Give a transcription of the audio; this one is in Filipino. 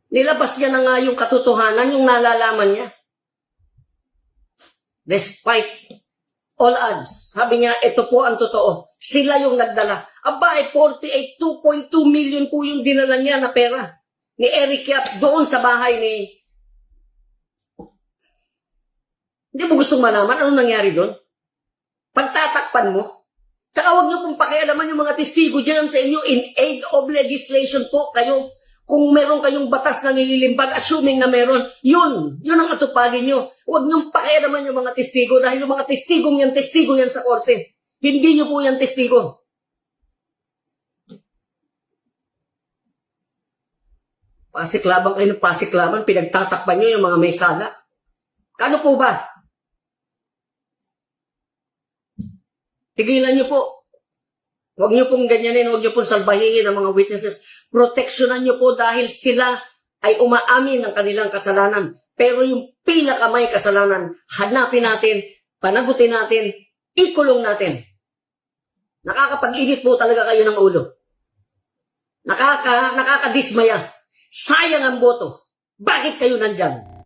Nilabas niya na nga yung katotohanan, yung nalalaman niya. Despite all odds, sabi niya, ito po ang totoo. Sila yung nagdala. Aba, 48, 2.2 million po yung dinala niya na pera ni Eric Yap doon sa bahay ni... Hindi mo gustong malaman anong nangyari doon? Pagtatakpan mo? Tsaka huwag niyo pong pakialaman yung mga testigo dyan sa inyo in aid of legislation po kayo. Kung meron kayong batas na nililimpag, assuming na meron, yun ang atupagin nyo. Huwag niyong pakialaman yung mga testigo dahil yung mga testigo yan sa korte. Hindi nyo po yan testigo. Pasiklaban kayo ng pasiklaban, pinagtatakpan nyo yung mga may sala. Kano po ba? Tigilan nyo po. Huwag nyo pong ganyanin, huwag nyo pong salbahihin ang mga witnesses. Proteksyonan nyo po dahil sila ay umaamin ng kanilang kasalanan. Pero yung pinakamay kasalanan, hanapin natin, panagutin natin, ikulong natin. Nakakapag-init po talaga kayo ng ulo. Nakakadismaya. Sayang ang boto. Bakit kayo nandyan?